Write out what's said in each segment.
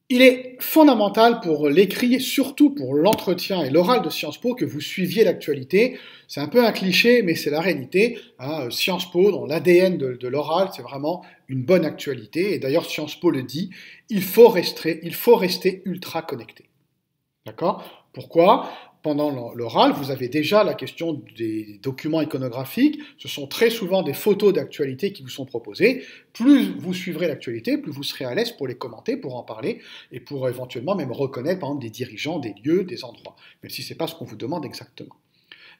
Il est fondamental pour l'écrit et surtout pour l'entretien et l'oral de Sciences Po que vous suiviez l'actualité. C'est un peu un cliché, mais c'est la réalité. Hein. Sciences Po, dans l'ADN de l'oral, c'est vraiment une bonne actualité. Et d'ailleurs, Sciences Po le dit, il faut rester ultra connecté. D'accord? Pourquoi? Pendant l'oral, vous avez déjà la question des documents iconographiques. Ce sont très souvent des photos d'actualité qui vous sont proposées. Plus vous suivrez l'actualité, plus vous serez à l'aise pour les commenter, pour en parler et pour éventuellement même reconnaître, par exemple, des dirigeants, des lieux, des endroits, même si ce n'est pas ce qu'on vous demande exactement.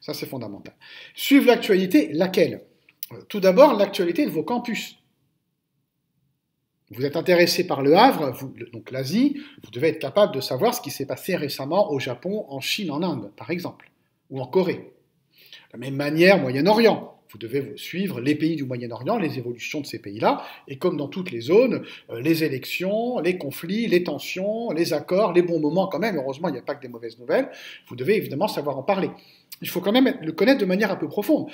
Ça, c'est fondamental. Suivre l'actualité, laquelle? Tout d'abord, l'actualité de vos campus. Vous êtes intéressé par le Havre, donc l'Asie, vous devez être capable de savoir ce qui s'est passé récemment au Japon, en Chine, en Inde, par exemple, ou en Corée. De la même manière, Moyen-Orient. Vous devez suivre les pays du Moyen-Orient, les évolutions de ces pays-là, et comme dans toutes les zones, les élections, les conflits, les tensions, les accords, les bons moments quand même, heureusement il n'y a pas que des mauvaises nouvelles, vous devez évidemment savoir en parler. Il faut quand même le connaître de manière un peu profonde.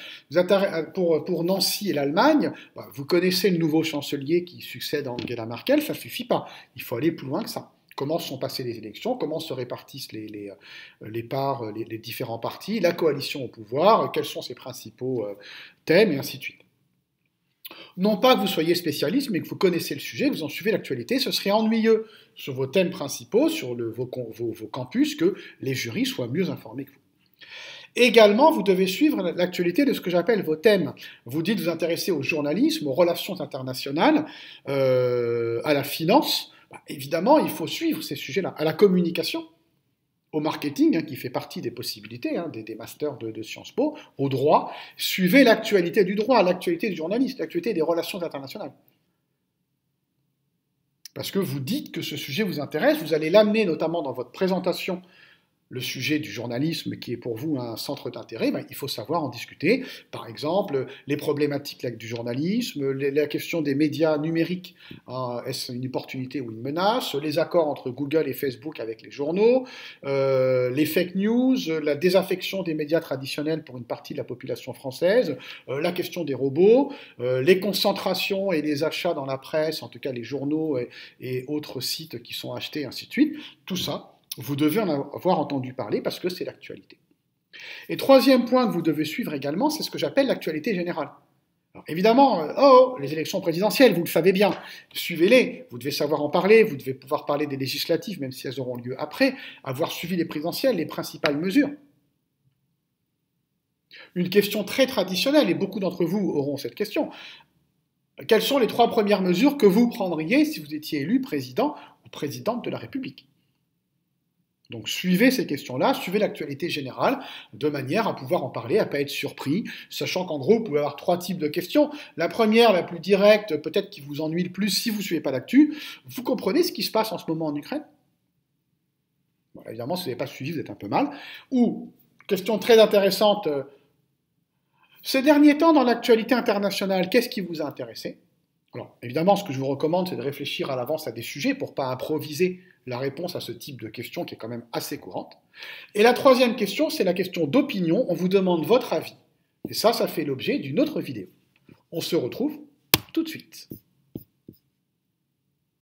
Pour Nancy et l'Allemagne, vous connaissez le nouveau chancelier qui succède à Angela Merkel, ça ne suffit pas. Il faut aller plus loin que ça. Comment sont passées les élections, comment se répartissent les parts, les différents partis, la coalition au pouvoir, quels sont ses principaux thèmes, et ainsi de suite. Non pas que vous soyez spécialiste, mais que vous connaissez le sujet, que vous en suivez l'actualité, ce serait ennuyeux sur vos thèmes principaux, sur vos campus, que les jurys soient mieux informés que vous. Également, vous devez suivre l'actualité de ce que j'appelle vos thèmes. Vous dites vous intéresser au journalisme, aux relations internationales, à la finance. Évidemment, il faut suivre ces sujets-là. À la communication, au marketing, hein, qui fait partie des possibilités, hein, des masters de Sciences Po, au droit. Suivez l'actualité du droit, l'actualité du journalisme, l'actualité des relations internationales. Parce que vous dites que ce sujet vous intéresse, vous allez l'amener notamment dans votre présentation, le sujet du journalisme qui est pour vous un centre d'intérêt, il faut savoir en discuter. Par exemple, les problématiques du journalisme, la question des médias numériques, est-ce une opportunité ou une menace, les accords entre Google et Facebook avec les journaux, les fake news, la désaffection des médias traditionnels pour une partie de la population française, la question des robots, les concentrations et les achats dans la presse, en tout cas les journaux et autres sites qui sont achetés, ainsi de suite. Tout ça, vous devez en avoir entendu parler parce que c'est l'actualité. Et troisième point que vous devez suivre également, c'est ce que j'appelle l'actualité générale. Alors évidemment, les élections présidentielles, vous le savez bien, suivez-les, vous devez savoir en parler, vous devez pouvoir parler des législatives, même si elles auront lieu après, avoir suivi les présidentielles, les principales mesures. Une question très traditionnelle, et beaucoup d'entre vous auront cette question. Quelles sont les 3 premières mesures que vous prendriez si vous étiez élu président ou présidente de la République ? Donc suivez ces questions-là, suivez l'actualité générale, de manière à pouvoir en parler, à ne pas être surpris, sachant qu'en gros, vous pouvez avoir 3 types de questions. La première, la plus directe, peut-être qui vous ennuie le plus si vous ne suivez pas l'actu, vous comprenez ce qui se passe en ce moment en Ukraine? Bon, évidemment, si vous n'avez pas suivi, vous êtes un peu mal. Ou, question très intéressante, ces derniers temps, dans l'actualité internationale, qu'est-ce qui vous a intéressé? Alors, évidemment, ce que je vous recommande, c'est de réfléchir à l'avance à des sujets pour ne pas improviser la réponse à ce type de question qui est quand même assez courante. Et la troisième question, c'est la question d'opinion. On vous demande votre avis. Et ça fait l'objet d'une autre vidéo. On se retrouve tout de suite.